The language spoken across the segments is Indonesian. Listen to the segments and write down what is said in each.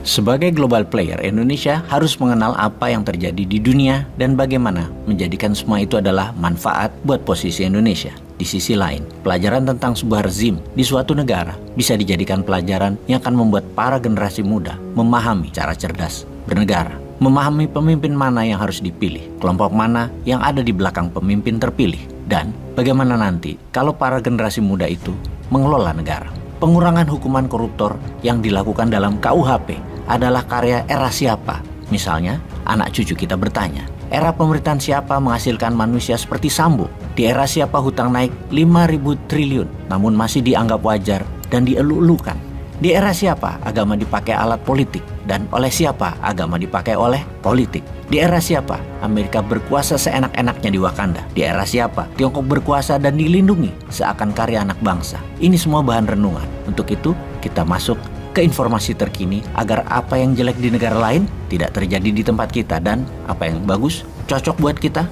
Sebagai global player, Indonesia harus mengenal apa yang terjadi di dunia dan bagaimana menjadikan semua itu adalah manfaat buat posisi Indonesia. Di sisi lain, pelajaran tentang sebuah rezim di suatu negara bisa dijadikan pelajaran yang akan membuat para generasi muda memahami cara cerdas bernegara, memahami pemimpin mana yang harus dipilih, kelompok mana yang ada di belakang pemimpin terpilih, dan bagaimana nanti kalau para generasi muda itu mengelola negara. Pengurangan hukuman koruptor yang dilakukan dalam KUHP adalah karya era siapa? Misalnya, anak cucu kita bertanya, era pemerintahan siapa menghasilkan manusia seperti Sambo? Di era siapa hutang naik 5.000 triliun namun masih dianggap wajar dan dielu-elukan? Di era siapa agama dipakai alat politik dan oleh siapa agama dipakai oleh politik? Di era siapa Amerika berkuasa seenak-enaknya di Wakanda? Di era siapa Tiongkok berkuasa dan dilindungi seakan karya anak bangsa? Ini semua bahan renungan. Untuk itu kita masuk ke informasi terkini agar apa yang jelek di negara lain tidak terjadi di tempat kita dan apa yang bagus cocok buat kita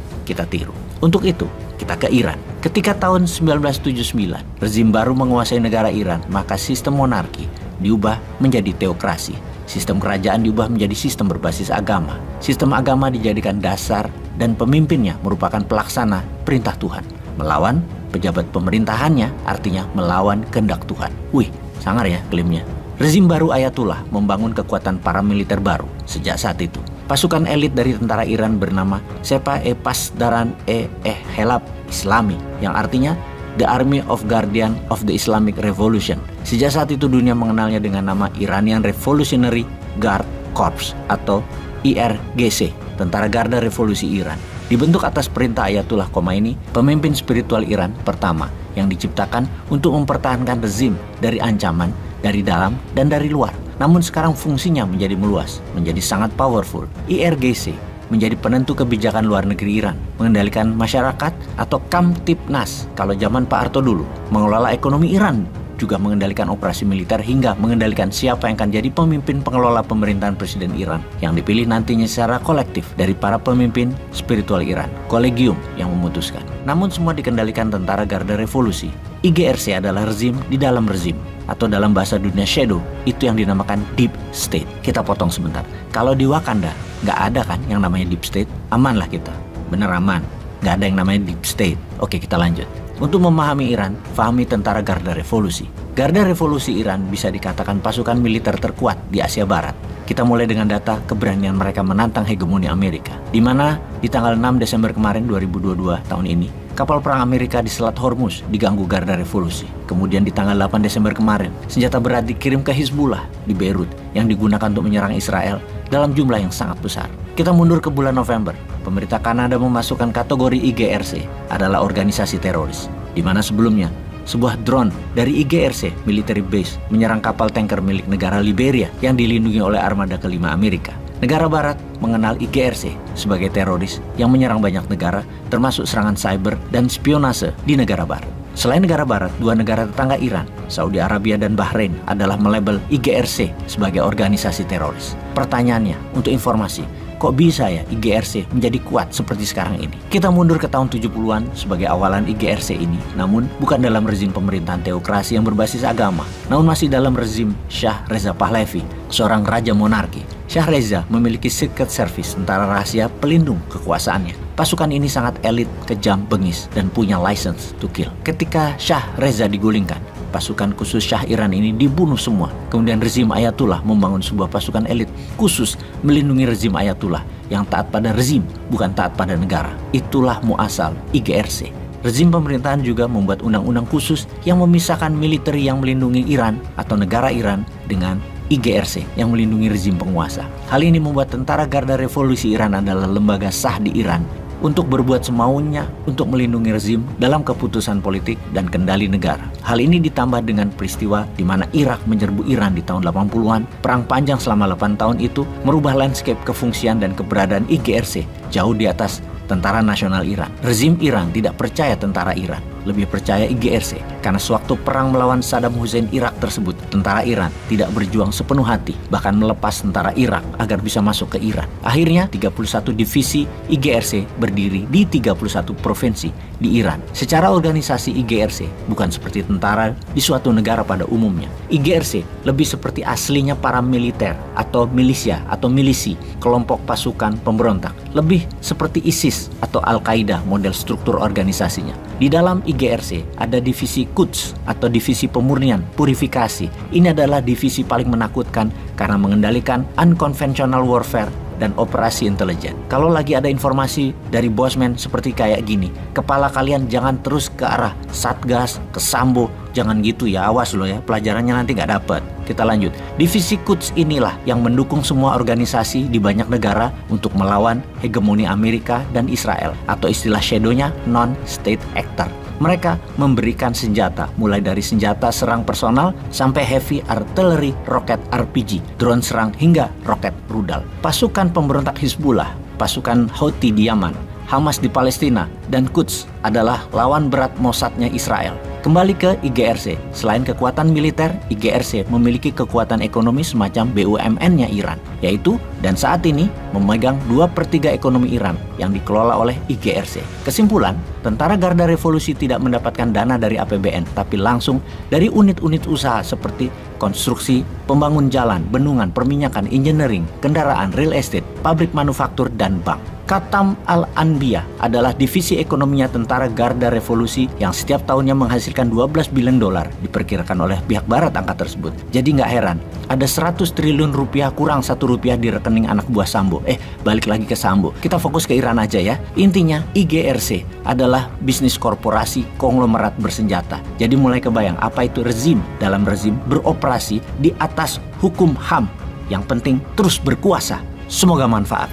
tiru. Untuk itu kita ke Iran. Ketika tahun 1979 rezim baru menguasai negara Iran, maka sistem monarki diubah menjadi teokrasi. Sistem kerajaan diubah menjadi sistem berbasis agama. Sistem agama dijadikan dasar dan pemimpinnya merupakan pelaksana perintah Tuhan. Melawan pejabat pemerintahannya artinya melawan kehendak Tuhan. Wih, sangar ya klaimnya. Rezim baru Ayatullah membangun kekuatan paramiliter baru. Sejak saat itu, pasukan elit dari tentara Iran bernama Sepah-e-Pasdaran-e-Helab Islami, yang artinya The Army of Guardian of the Islamic Revolution. Sejak saat itu dunia mengenalnya dengan nama Iranian Revolutionary Guard Corps atau IRGC, Tentara Garda Revolusi Iran. Dibentuk atas perintah Ayatullah Khomeini, pemimpin spiritual Iran pertama yang diciptakan untuk mempertahankan rezim dari ancaman dari dalam dan dari luar. Namun sekarang fungsinya menjadi meluas, menjadi sangat powerful. IRGC menjadi penentu kebijakan luar negeri Iran, mengendalikan masyarakat atau Kamtipnas kalau zaman Pak Harto dulu, mengelola ekonomi Iran, juga mengendalikan operasi militer hingga mengendalikan siapa yang akan jadi pemimpin pengelola pemerintahan Presiden Iran yang dipilih nantinya secara kolektif dari para pemimpin spiritual Iran, kolegium yang memutuskan. Namun semua dikendalikan Tentara Garda Revolusi. IGRC adalah rezim di dalam rezim, atau dalam bahasa dunia shadow, itu yang dinamakan deep state. Kita potong sebentar. Kalau di Wakanda, nggak ada kan yang namanya deep state? Aman lah kita, bener aman. Nggak ada yang namanya deep state. Oke, kita lanjut. Untuk memahami Iran, fahami Tentara Garda Revolusi. Garda Revolusi Iran bisa dikatakan pasukan militer terkuat di Asia Barat. Kita mulai dengan data keberanian mereka menantang hegemoni Amerika, di mana di tanggal 6 Desember kemarin 2022 tahun ini, kapal perang Amerika di Selat Hormuz diganggu Garda Revolusi. Kemudian di tanggal 8 Desember kemarin, senjata berat dikirim ke Hizbullah di Beirut yang digunakan untuk menyerang Israel dalam jumlah yang sangat besar. Kita mundur ke bulan November, pemerintah Kanada memasukkan kategori IGRC adalah organisasi teroris, di mana sebelumnya sebuah drone dari IGRC military base menyerang kapal tanker milik negara Liberia yang dilindungi oleh armada kelima Amerika. Negara Barat mengenal IGRC sebagai teroris yang menyerang banyak negara, termasuk serangan cyber dan spionase di negara Barat. Selain negara Barat, dua negara tetangga Iran, Saudi Arabia dan Bahrain adalah melabel IGRC sebagai organisasi teroris. Pertanyaannya, untuk informasi, kok bisa ya IGRC menjadi kuat seperti sekarang ini? Kita mundur ke tahun 70-an sebagai awalan IGRC ini, namun bukan dalam rezim pemerintahan teokrasi yang berbasis agama, namun masih dalam rezim Shah Reza Pahlavi, seorang raja monarki. Shah Reza memiliki Secret Service, tentara rahasia pelindung kekuasaannya. Pasukan ini sangat elit, kejam, bengis, dan punya license to kill. Ketika Shah Reza digulingkan, pasukan khusus Shah Iran ini dibunuh semua. Kemudian rezim Ayatullah membangun sebuah pasukan elit khusus melindungi rezim Ayatullah yang taat pada rezim, bukan taat pada negara. Itulah muasal IGRC. Rezim pemerintahan juga membuat undang-undang khusus yang memisahkan militer yang melindungi Iran atau negara Iran dengan IGRC yang melindungi rezim penguasa. Hal ini membuat Tentara Garda Revolusi Iran adalah lembaga sah di Iran untuk berbuat semaunya untuk melindungi rezim dalam keputusan politik dan kendali negara. Hal ini ditambah dengan peristiwa di mana Irak menyerbu Iran di tahun 80-an. Perang panjang selama 8 tahun itu merubah landscape kefungsian dan keberadaan IGRC jauh di atas Tentara Nasional Iran. Rezim Iran tidak percaya tentara Iran. lebih percaya IGRC karena sewaktu perang melawan Saddam Hussein Irak tersebut, tentara Iran tidak berjuang sepenuh hati, bahkan melepas tentara Irak agar bisa masuk ke Iran. Akhirnya 31 divisi IGRC berdiri di 31 provinsi di Iran. Secara organisasi IGRC bukan seperti tentara di suatu negara pada umumnya. IGRC lebih seperti aslinya para militer atau milisia atau milisi, kelompok pasukan pemberontak. Lebih seperti ISIS atau Al-Qaeda model struktur organisasinya. Di dalam IGRC ada divisi Quds atau divisi pemurnian, purifikasi. Ini adalah divisi paling menakutkan karena mengendalikan unconventional warfare dan operasi intelijen. Kalau lagi ada informasi dari Bosman seperti kayak gini, kepala kalian jangan terus ke arah Satgas, ke Sambo, jangan gitu ya, awas loh ya, pelajarannya nanti nggak dapet. Kita lanjut. Divisi Quds inilah yang mendukung semua organisasi di banyak negara untuk melawan hegemoni Amerika dan Israel, atau istilah shadownya non-state actor. Mereka memberikan senjata, mulai dari senjata serang personal sampai heavy artillery, roket RPG, drone serang hingga roket rudal. Pasukan pemberontak Hizbullah, pasukan Houthi di Yaman, Hamas di Palestina, dan Quds adalah lawan berat Mossadnya Israel. Kembali ke IGRC, selain kekuatan militer, IGRC memiliki kekuatan ekonomi semacam BUMN-nya Iran, yaitu dan saat ini memegang 2/3 ekonomi Iran yang dikelola oleh IGRC. Kesimpulan, Tentara Garda Revolusi tidak mendapatkan dana dari APBN, tapi langsung dari unit-unit usaha seperti konstruksi, pembangun jalan, bendungan, perminyakan, engineering, kendaraan, real estate, pabrik manufaktur, dan bank. Khatam Al-Anbiya adalah divisi ekonominya Tentara Garda Revolusi yang setiap tahunnya menghasilkan 12 billion dolar, diperkirakan oleh pihak barat angka tersebut. Jadi nggak heran, ada 100 triliun rupiah kurang 1 rupiah di rekening anak buah Sambo. Balik lagi ke Sambo. Kita fokus ke Iran aja ya. Intinya IGRC adalah bisnis korporasi konglomerat bersenjata. Jadi mulai kebayang apa itu rezim. Dalam rezim beroperasi di atas hukum HAM. Yang penting terus berkuasa. Semoga manfaat.